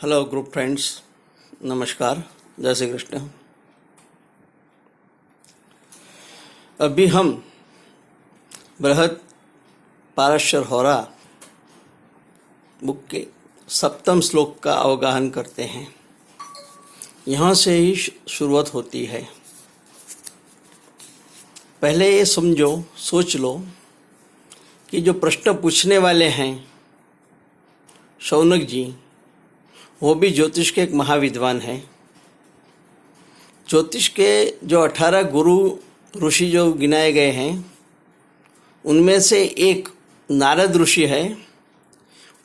Hello group friends, नमस्कार, जय श्री कृष्ण। अभी हम बृहद पारशर होरा बुक के 7वें श्लोक का अवगाहन करते हैं। यहाँ से ही शुरुआत होती है। पहले ये समझो, सोच लो कि जो प्रश्न पूछने वाले हैं शौनक जी, वो भी ज्योतिष के एक महाविद्वान हैं। ज्योतिष के जो 18 गुरु ऋषि जो गिनाए गए हैं, उनमें से एक नारद ऋषि है।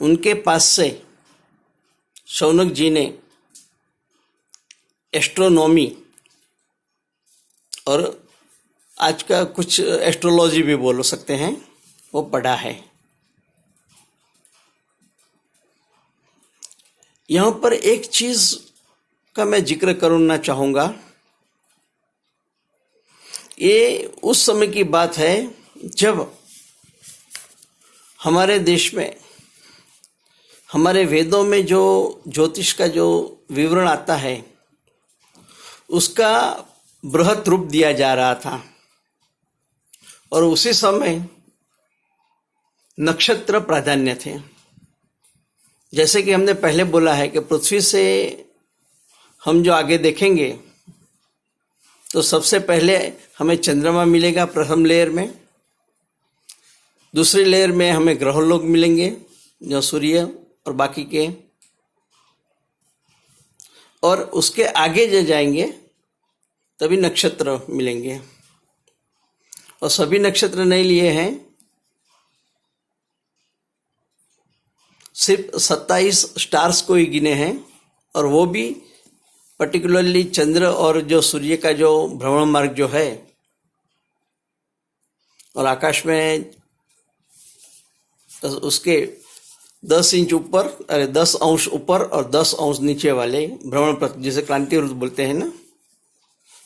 उनके पास से शौनक जी ने एस्ट्रोनॉमी और आज का कुछ एस्ट्रोलॉजी भी बोल सकते हैं, वो पढ़ा है। यहाँ पर एक चीज का मैं जिक्र करना चाहूँगा। ये उस समय की बात है जब हमारे देश में, हमारे वेदों में जो ज्योतिष का जो विवरण आता है, उसका बृहत रूप दिया जा रहा था। और उसी समय नक्षत्र प्राधान्य थे। जैसे कि हमने पहले बोला है कि पृथ्वी से हम जो आगे देखेंगे तो सबसे पहले हमें चंद्रमा मिलेगा प्रथम लेयर में। दूसरी लेयर में हमें ग्रह लोग मिलेंगे, जो सूर्य और बाकी के। और उसके आगे जो जाएंगे तभी नक्षत्र मिलेंगे। और सभी नक्षत्र नहीं लिए हैं, सिर्फ 27 स्टार्स को ही गिने हैं। और वो भी पर्टिकुलरली चंद्र और जो सूर्य का जो भ्रमण मार्ग जो है, और आकाश में उसके 10 इंच ऊपर, 10 अंश ऊपर और 10 अंश नीचे वाले भ्रमण पथ, जिसे क्रांति वृत्त बोलते हैं ना,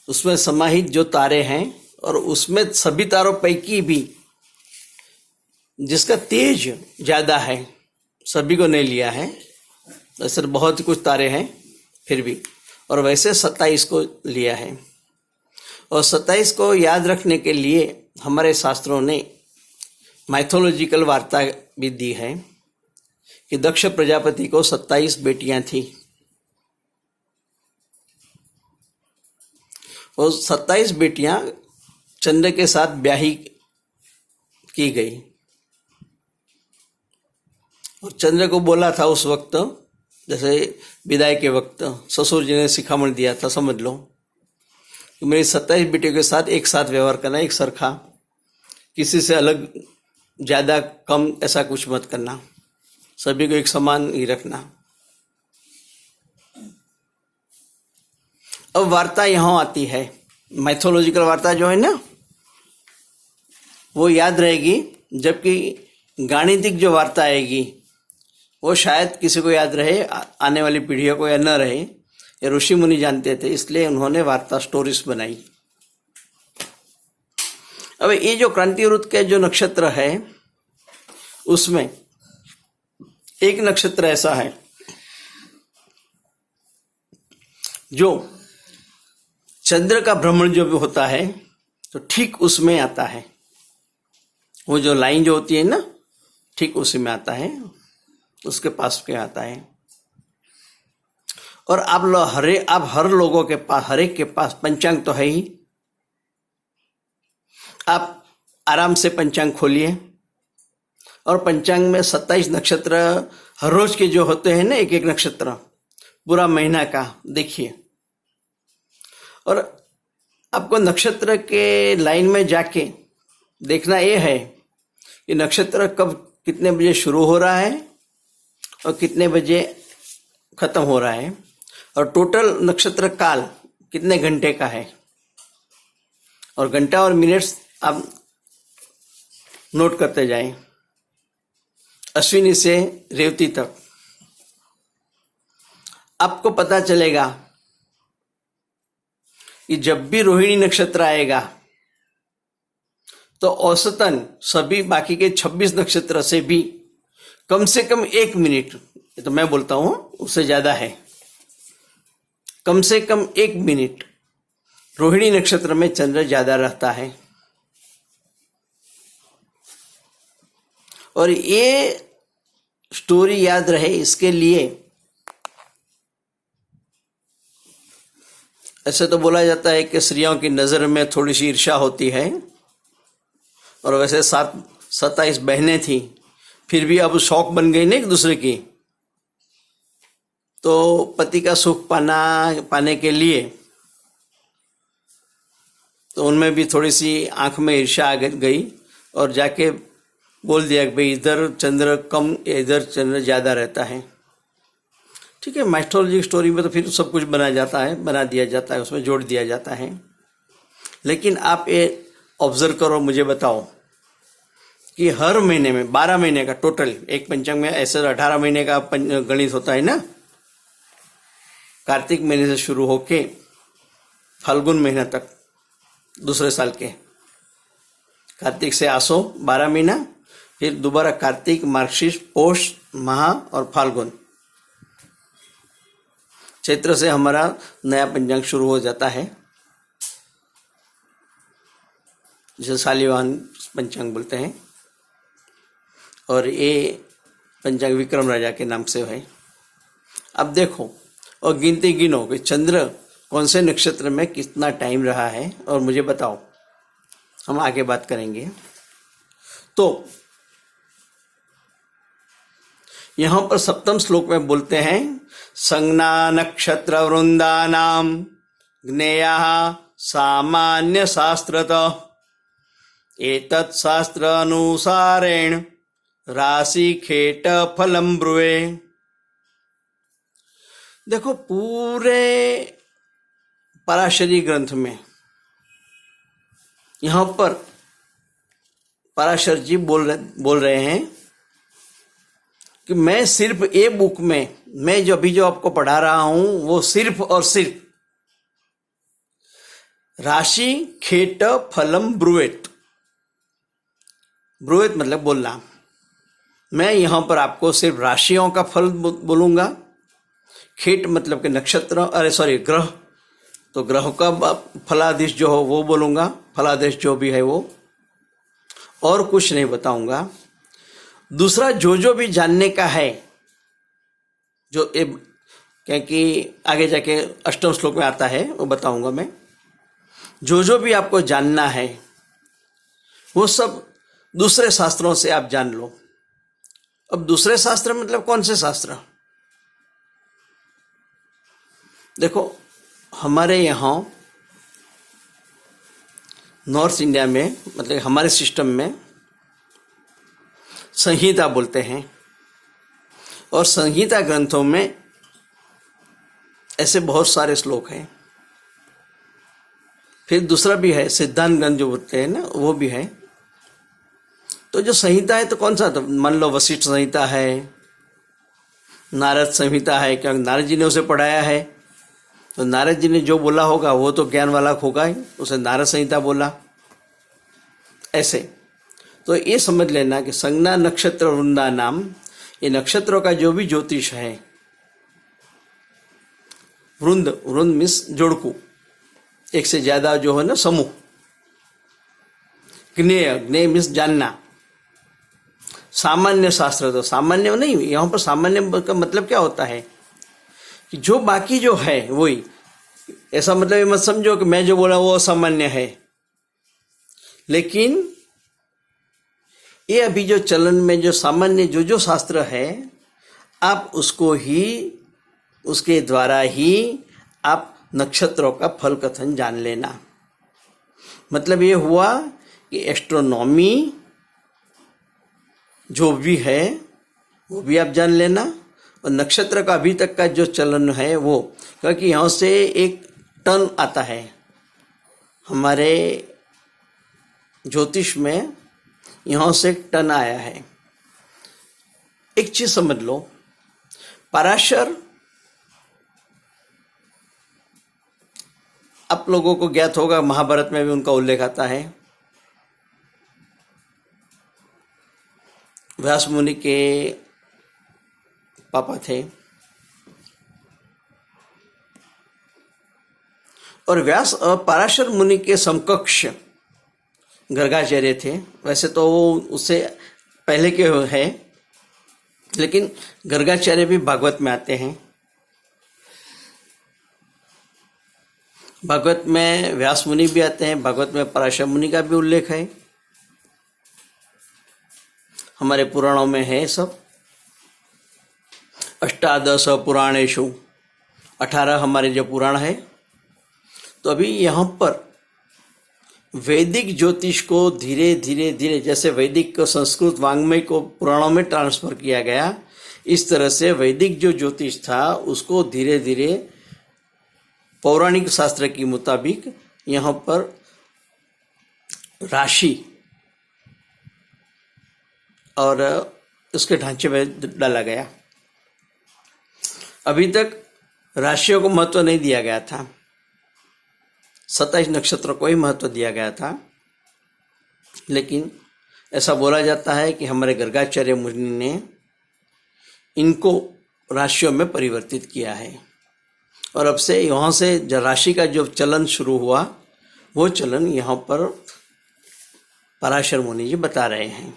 उसमें समाहित जो तारे हैं, और उसमें सभी तारों पैकी भी जिसका तेज ज्यादा है, सभी को नहीं लिया है, वैसे बहुत कुछ तारे हैं फिर भी, और वैसे 27 को लिया है। और 27 को याद रखने के लिए हमारे शास्त्रों ने माइथोलॉजिकल वार्ता भी दी है कि दक्ष प्रजापति को 27 बेटियां थी। और 27 बेटियां चंद्र के साथ ब्याही की गई। और चंद्र को बोला था उस वक्त, जैसे विदाई के वक्त ससुर जी ने शिखामण दिया था, समझ लो कि मेरी 27 बेटियों के साथ एक साथ व्यवहार करना, एक सरखा, किसी से अलग ज्यादा कम ऐसा कुछ मत करना, सभी को एक समान ही रखना। अब वार्ता यहां आती है, मैथोलॉजिकल वार्ता जो है ना, वो याद रहेगी, जबकि गाणितिक जो वार्ता आएगी वो शायद किसी को याद रहे, आने वाली पीढ़ियों को या न रहे। ये ऋषि मुनि जानते थे, इसलिए उन्होंने वार्ता स्टोरीज बनाई। अब ये जो क्रांति वृत्त के जो नक्षत्र है, उसमें एक नक्षत्र ऐसा है जो चंद्र का भ्रमण जो भी होता है तो ठीक उसमें आता है। वो जो लाइन जो होती है ना, ठीक उसी में आता है, उसके पास के आता है। और आप हर लोगों के पास, हर एक के पास पंचांग तो है ही। आप आराम से पंचांग खोलिए, और पंचांग में 27 नक्षत्र हर रोज के जो होते हैं ना, एक एक नक्षत्र पूरा महीना का देखिए। और आपको नक्षत्र के लाइन में जाके देखना ये है कि नक्षत्र कब कितने बजे शुरू हो रहा है और कितने बजे खत्म हो रहा है, और टोटल नक्षत्र काल कितने घंटे का है। और घंटा और मिनट्स आप नोट करते जाएं, अश्विनी से रेवती तक। आपको पता चलेगा कि जब भी रोहिणी नक्षत्र आएगा तो औसतन सभी बाकी के 26 नक्षत्र से भी कम से कम 1 मिनट ये तो मैं बोलता हूँ, उससे ज्यादा है। कम से कम 1 मिनट रोहिणी नक्षत्र में चंद्र ज्यादा रहता है। और ये स्टोरी याद रहे इसके लिए ऐसे तो बोला जाता है कि स्त्रियों की नजर में थोड़ी सी ईर्ष्या होती है, और वैसे 27 बहनें थी, फिर भी अब शौक बन गई ना एक दूसरे की, तो पति का सुख पाने के लिए तो उनमें भी थोड़ी सी आंख में ईर्ष्या आ गई और जाके बोल दिया कि भाई इधर चंद्र कम, इधर चंद्र ज्यादा रहता है। ठीक है, माइथोलॉजी स्टोरी में तो फिर सब कुछ बना दिया जाता है, उसमें जोड़ दिया जाता है। लेकिन आप ये ऑब्जर्व करो, मुझे बताओ कि हर महीने में 12 महीने का टोटल, एक पंचांग में ऐसे 18 महीने का गणित होता है ना, कार्तिक महीने से शुरू होके फाल्गुन महीना तक, दूसरे साल के कार्तिक से आसो 12 महीना, फिर दोबारा कार्तिक, मार्गशीर्ष, पौष माह और फाल्गुन, चैत्र से हमारा नया पंचांग शुरू हो जाता है, जिसे शालिवाहन पंचांग बोलते हैं। और ये पंचांग विक्रम राजा के नाम से है। अब देखो और गिनती गिनो कि चंद्र कौन से नक्षत्र में कितना टाइम रहा है, और मुझे बताओ, हम आगे बात करेंगे। तो यहां पर सप्तम श्लोक में बोलते हैं, संज्ञा नक्षत्र वृंदानाम ज्ञेया सामान्य शास्त्रतः एतत् शास्त्र अनुसारेण राशि खेट फलम ब्रुवे। देखो पूरे पराशरी ग्रंथ में यहां पर पराशर जी बोल रहे हैं कि मैं सिर्फ ये बुक में, मैं जो अभी जो आपको पढ़ा रहा हूं वो सिर्फ और सिर्फ राशि खेट फलम ब्रुवेत, ब्रुवेत मतलब बोलना, मैं यहां पर आपको सिर्फ राशियों का फल बोलूंगा। खेट मतलब कि नक्षत्र, अरे सॉरी ग्रह, तो ग्रह का फलादेश जो हो वो बोलूंगा, फलादेश जो भी है वो, और कुछ नहीं बताऊंगा। दूसरा जो भी जानने का है, जो क्योंकि आगे जाके अष्टम श्लोक में आता है वो बताऊंगा मैं, जो भी आपको जानना है वो सब दूसरे शास्त्रों से आप जान लो। अब दूसरे शास्त्र मतलब कौन से शास्त्र? देखो हमारे यहाँ नॉर्थ इंडिया में, मतलब हमारे सिस्टम में संहिता बोलते हैं, और संहिता ग्रंथों में ऐसे बहुत सारे श्लोक हैं। फिर दूसरा भी है सिद्धांत ग्रंथ जो बोलते हैं ना, वो भी है। तो जो संहिता है तो कौन सा, तो मान लो वशिष्ठ संहिता है, नारद संहिता है, क्या नारद जी ने उसे पढ़ाया है, तो नारद जी ने जो बोला होगा वो तो ज्ञान वाला होगा ही, उसे नारद संहिता बोला। ऐसे तो ये समझ लेना कि संज्ञा नक्षत्र वृंदा नाम, ये नक्षत्रों का जो भी ज्योतिष है, वृंद मीन्स जोड़कू, एक से ज्यादा जो है ना समूह, ज्ञेय मीन्स जानना, सामान्य शास्त्र, तो सामान्य नहीं, यहाँ पर सामान्य का मतलब क्या होता है कि जो बाकी जो है वही, ऐसा मतलब ये मत समझो कि मैं जो बोला वो असामान्य है, लेकिन ये अभी जो चलन में जो सामान्य जो शास्त्र है, आप उसको ही, उसके द्वारा ही आप नक्षत्रों का फल कथन जान लेना। मतलब ये हुआ कि एस्ट्रोनॉमी जो भी है वो भी आप जान लेना, और नक्षत्र का अभी तक का जो चलन है वो, क्योंकि यहाँ से एक टन आता है हमारे ज्योतिष में, यहाँ से एक टन आया है। एक चीज समझ लो, पराशर आप लोगों को ज्ञात होगा, महाभारत में भी उनका उल्लेख आता है। व्यास मुनि के पापा थे। और व्यास पराशर मुनि के समकक्ष गर्गाचार्य थे। वैसे तो वो उससे पहले के हैं, लेकिन गर्गाचार्य भी भागवत में आते हैं। भागवत में व्यास मुनि भी आते हैं, भागवत में पराशर मुनि का भी उल्लेख है, हमारे पुराणों में है सब। अष्टादश पुराणेषु, 18 हमारे जो पुराण है। तो अभी यहाँ पर वैदिक ज्योतिष को धीरे धीरे धीरे, जैसे वैदिक संस्कृत वांग्मय को पुराणों में ट्रांसफर किया गया, इस तरह से वैदिक जो ज्योतिष था उसको धीरे धीरे पौराणिक शास्त्र के मुताबिक यहाँ पर राशि और उसके ढांचे में डाला गया। अभी तक राशियों को महत्व नहीं दिया गया था, 27 नक्षत्र को ही महत्व दिया गया था। लेकिन ऐसा बोला जाता है कि हमारे गर्गाचार्य मुनि ने इनको राशियों में परिवर्तित किया है। और अब से यहाँ से राशि का जो चलन शुरू हुआ, वो चलन यहाँ पर पराशर मुनि जी बता रहे हैं।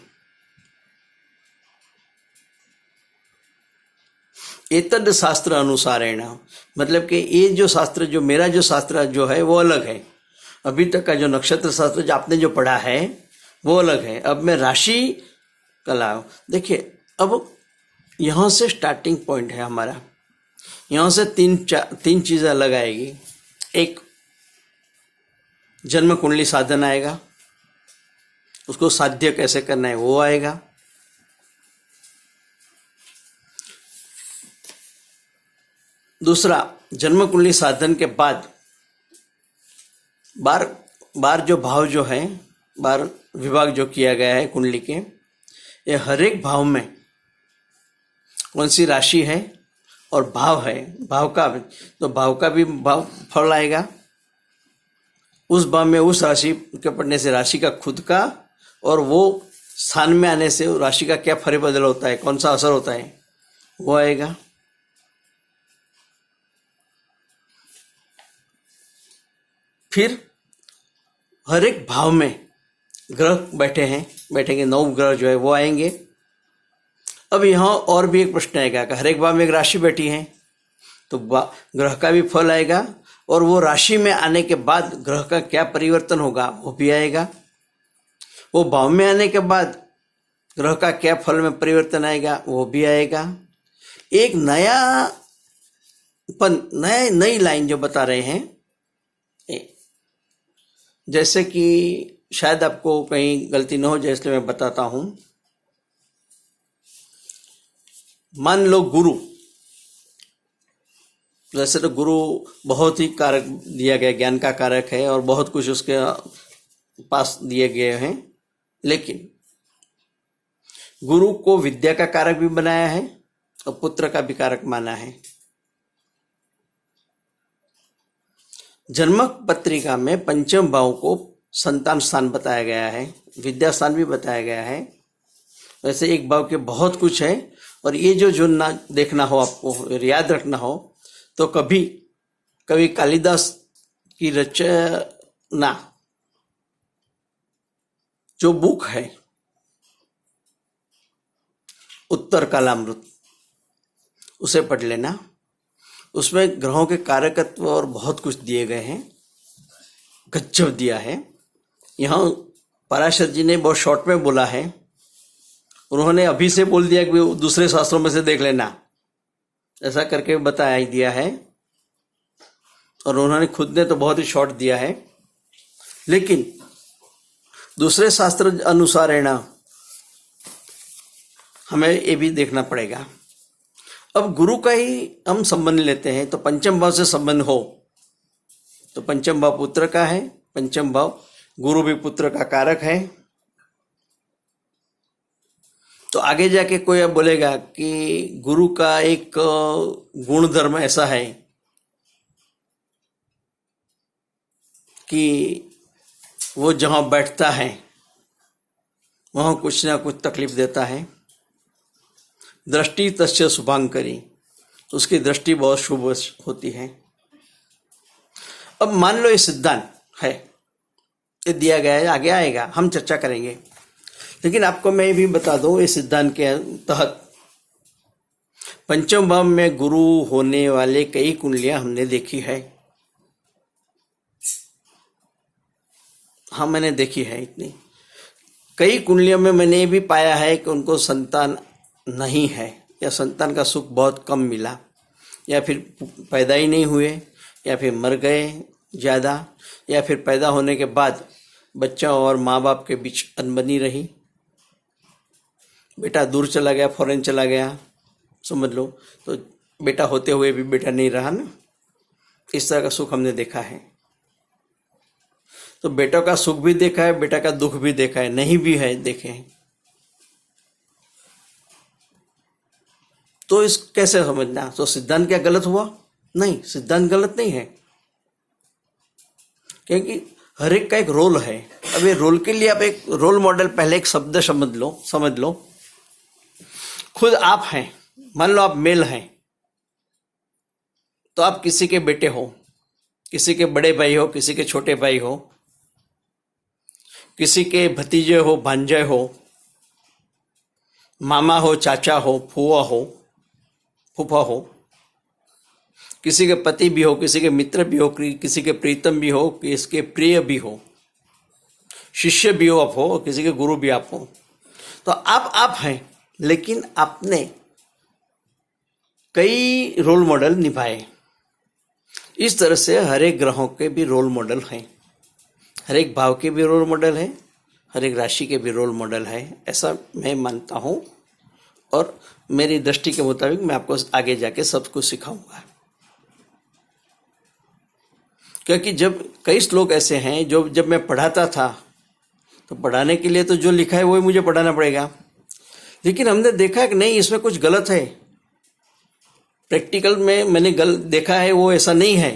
एतद शास्त्र अनुसारेण, मतलब कि ये जो शास्त्र, जो मेरा जो शास्त्र जो है वो अलग है। अभी तक का जो नक्षत्र शास्त्र जो आपने जो पढ़ा है वो अलग है। अब मैं राशि कला, देखिए अब यहाँ से स्टार्टिंग पॉइंट है हमारा। यहाँ से तीन चीज़ें अलग आएगी। एक जन्म कुंडली साधन आएगा, उसको साध्य कैसे करना है वो आएगा। दूसरा, जन्म कुंडली साधन के बाद बार जो भाव जो है, बार विभाग जो किया गया है कुंडली के, ये हर एक भाव में कौन सी राशि है और भाव है, भाव का तो भाव का भी भाव फल आएगा। उस भाव में उस राशि के पढ़ने से राशि का खुद का, और वो स्थान में आने से राशि का क्या फल बदल होता है, कौन सा असर होता है वो आएगा। फिर हर एक भाव में ग्रह बैठेंगे 9 ग्रह जो है वो आएंगे। अब यहाँ और भी एक प्रश्न आएगा कि हर एक भाव में एक राशि बैठी है, तो ग्रह का भी फल आएगा, और वो राशि में आने के बाद ग्रह का क्या परिवर्तन होगा वो भी आएगा। वो भाव में आने के बाद ग्रह का क्या फल में परिवर्तन आएगा वो भी आएगा। एक नई लाइन जो बता रहे हैं, जैसे कि शायद आपको कहीं गलती न हो जाए इसलिए मैं बताता हूं। मान लो गुरु, वैसे तो गुरु बहुत ही कारक दिया गया, ज्ञान का कारक है और बहुत कुछ उसके पास दिए गए हैं, लेकिन गुरु को विद्या का कारक भी बनाया है और पुत्र का भी कारक माना है। जन्म पत्रिका में पंचम भाव को संतान स्थान बताया गया है, विद्या स्थान भी बताया गया है। वैसे एक भाव के बहुत कुछ है, और ये जो ना देखना हो, आपको याद रखना हो, तो कभी कालिदास की रचना जो बुक है उत्तर कालामृत, उसे पढ़ लेना। उसमें ग्रहों के कारकत्व और बहुत कुछ दिए गए हैं, गजब दिया है। यहाँ पराशर जी ने बहुत शॉर्ट में बोला है, उन्होंने अभी से बोल दिया कि दूसरे शास्त्रों में से देख लेना, ऐसा करके बताया ही दिया है। और उन्होंने खुद ने तो बहुत ही शॉर्ट दिया है, लेकिन दूसरे शास्त्र अनुसार है ना, हमें ये भी देखना पड़ेगा। अब गुरु का ही हम संबंध लेते हैं, तो पंचम भाव से संबंध हो तो पंचम भाव पुत्र का है, पंचम भाव गुरु भी पुत्र का कारक है। तो आगे जाके कोई अब बोलेगा कि गुरु का एक गुण धर्म ऐसा है कि वो जहां बैठता है वहां कुछ ना कुछ तकलीफ देता है, दृष्टि तस्य शुभांकरी, तो उसकी दृष्टि बहुत शुभ होती है। अब मान लो ये सिद्धांत है, ये दिया गया है, आगे आएगा, हम चर्चा करेंगे। लेकिन आपको मैं भी बता दूं, इस सिद्धांत के तहत पंचम भाव में गुरु होने वाले कई कुंडलियां हमने देखी है। हाँ, मैंने देखी है इतनी। कई कुंडलियों में मैंने ये भी पाया है कि उनको संतान नहीं है, या संतान का सुख बहुत कम मिला, या फिर पैदा ही नहीं हुए, या फिर मर गए ज़्यादा, या फिर पैदा होने के बाद बच्चा और माँ बाप के बीच अनबनी रही, बेटा दूर चला गया, फॉरेन चला गया, समझ लो, तो बेटा होते हुए भी बेटा नहीं रहा ना। इस तरह का सुख हमने देखा है। तो बेटों का सुख भी देखा है, बेटा का दुख भी देखा है, नहीं भी है, देखे हैं। तो इस कैसे समझना? तो सिद्धांत क्या गलत हुआ? नहीं, सिद्धांत गलत नहीं है, क्योंकि हर एक का एक रोल है। अब ये रोल के लिए आप एक रोल मॉडल, पहले एक शब्द समझ लो। खुद आप हैं, मान लो आप मेल हैं, तो आप किसी के बेटे हो, किसी के बड़े भाई हो, किसी के छोटे भाई हो, किसी के भतीजे हो, भांजे हो, मामा हो, चाचा हो, फूफा हो, किसी के पति भी हो, किसी के मित्र भी हो, किसी के प्रीतम भी हो, किसी के प्रिय भी हो, शिष्य भी हो आप हो, किसी के गुरु भी आप हो। तो आप हैं, लेकिन आपने कई रोल मॉडल निभाए। इस तरह से हर एक ग्रहों के भी रोल मॉडल हैं, हर एक भाव के भी रोल मॉडल है, हर एक राशि के भी रोल मॉडल है, ऐसा मैं मानता हूँ। और मेरी दृष्टि के मुताबिक मैं आपको आगे जाके सब कुछ सिखाऊंगा। क्योंकि जब कई श्लोक ऐसे हैं जो जब मैं पढ़ाता था, तो पढ़ाने के लिए तो जो लिखा है वही मुझे पढ़ाना पड़ेगा, लेकिन हमने देखा कि नहीं, इसमें कुछ गलत है। प्रैक्टिकल में मैंने देखा है वो ऐसा नहीं है,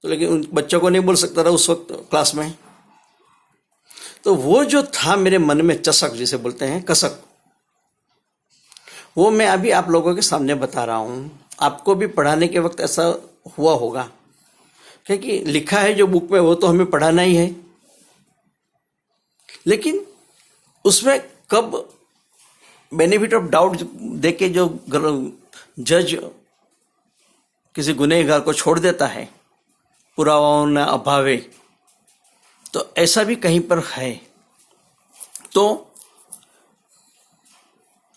तो लेकिन उन बच्चों को नहीं बोल सकता था उस वक्त क्लास में। तो वो जो था मेरे मन में चसक, जिसे बोलते हैं कसक, वो मैं अभी आप लोगों के सामने बता रहा हूँ। आपको भी पढ़ाने के वक्त ऐसा हुआ होगा, क्योंकि लिखा है जो बुक में वो तो हमें पढ़ाना ही है, लेकिन उसमें कब बेनिफिट ऑफ डाउट देके जो जज किसी गुनहगार को छोड़ देता है पुरावाओं न अभावे, तो ऐसा भी कहीं पर है। तो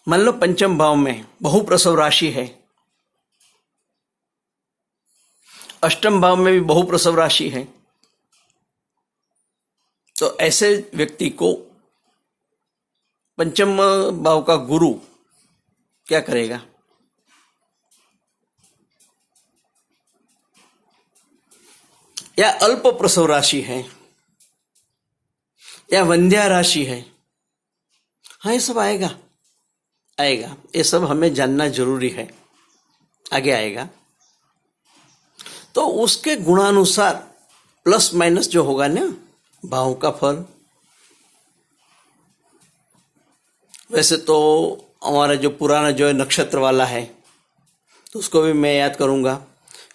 मान लो पंचम भाव में बहुप्रसव राशि है, अष्टम भाव में भी बहुप्रसव राशि है, तो ऐसे व्यक्ति को पंचम भाव का गुरु क्या करेगा? या अल्प प्रसव राशि है, या वंध्या राशि है, हाँ, ये सब आएगा। ये सब हमें जानना जरूरी है, आगे आएगा। तो उसके गुणानुसार प्लस माइनस जो होगा ना भाव का फल, वैसे तो हमारा जो पुराना जो नक्षत्र वाला है, तो उसको भी मैं याद करूंगा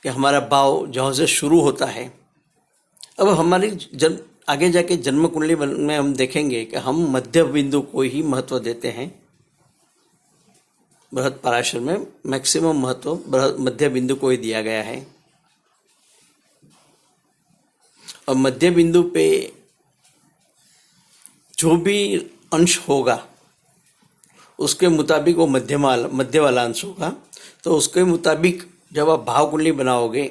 कि हमारा भाव जहाँ से शुरू होता है। अब हमारी आगे जाके जन्म कुंडली में हम देखेंगे कि हम मध्य बिंदु को ही महत्व देते हैं। बृहद पराशर में मैक्सिमम महत्व मध्य बिंदु को ही दिया गया है, और मध्य बिंदु पे जो भी अंश होगा उसके मुताबिक वो मध्य वाला अंश होगा। तो उसके मुताबिक जब आप भाव कुंडली बनाओगे,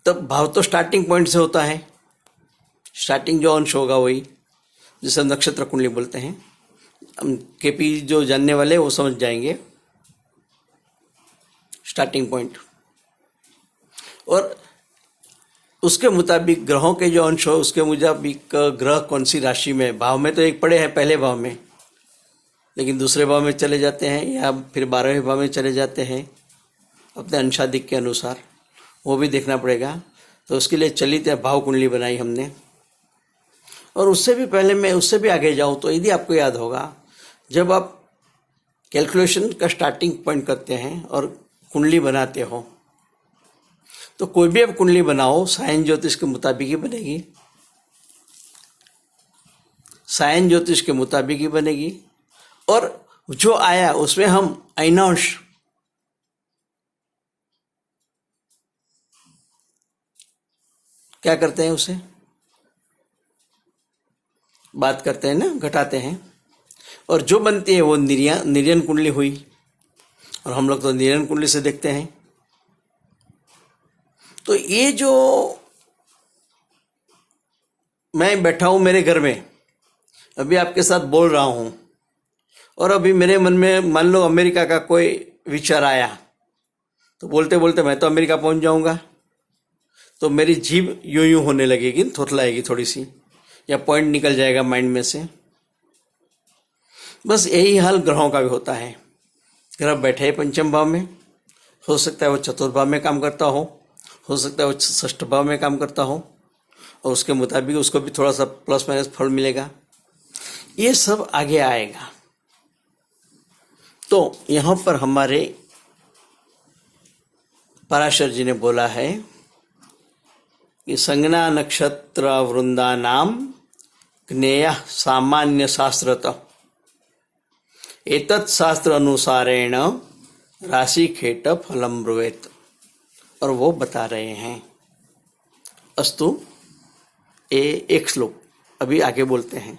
तब भाव तो स्टार्टिंग पॉइंट से होता है, स्टार्टिंग जो अंश होगा वही, जिसे नक्षत्र कुंडली बोलते हैं। हम केपी जो जानने वाले वो समझ जाएंगे स्टार्टिंग पॉइंट। और उसके मुताबिक ग्रहों के जो अंश हो, उसके मुताबिक ग्रह कौन सी राशि में, भाव में तो एक पड़े हैं पहले भाव में, लेकिन दूसरे भाव में चले जाते हैं, या फिर 12वें भाव में चले जाते हैं अपने अंशाधिक के अनुसार, वो भी देखना पड़ेगा। तो उसके लिए चलित भाव कुंडली बनाई हमने। और उससे भी पहले मैं उससे भी आगे जाऊं, तो यदि आपको याद होगा, जब आप कैलकुलेशन का स्टार्टिंग पॉइंट करते हैं और कुंडली बनाते हो, तो कोई भी अब कुंडली बनाओ सायन ज्योतिष के मुताबिक ही बनेगी, सायन ज्योतिष के मुताबिक ही बनेगी। और जो आया उसमें हम अयनांश क्या करते हैं, उसे बात करते हैं ना, घटाते हैं, और जो बनती है वो निर्यन कुंडली हुई। और हम लोग तो निर्यन कुंडली से देखते हैं। तो ये जो मैं बैठा हूं मेरे घर में, अभी आपके साथ बोल रहा हूं, और अभी मेरे मन में मान लो अमेरिका का कोई विचार आया, तो बोलते बोलते मैं तो अमेरिका पहुंच जाऊंगा, तो मेरी जीभ यूं यूं होने लगेगी, थोथलाएगी थोड़ी सी, या पॉइंट निकल जाएगा माइंड में से। बस यही हाल ग्रहों का भी होता है। ग्रह बैठे है पंचम भाव में, हो सकता है वो चतुर्थ भाव में काम करता हो सकता है वो षष्ठ भाव में काम करता हो, और उसके मुताबिक उसको भी थोड़ा सा प्लस माइनस फल मिलेगा। ये सब आगे आएगा। तो यहाँ पर हमारे पराशर जी ने बोला है कि संज्ञा नक्षत्र वृंदा नाम ज्ञेय सामान्य शास्त्रत एतत् शास्त्र अनुसारेण राशि खेट फलम ब्रुवेत। और वो बता रहे हैं। अस्तु, एक श्लोक अभी आगे बोलते हैं।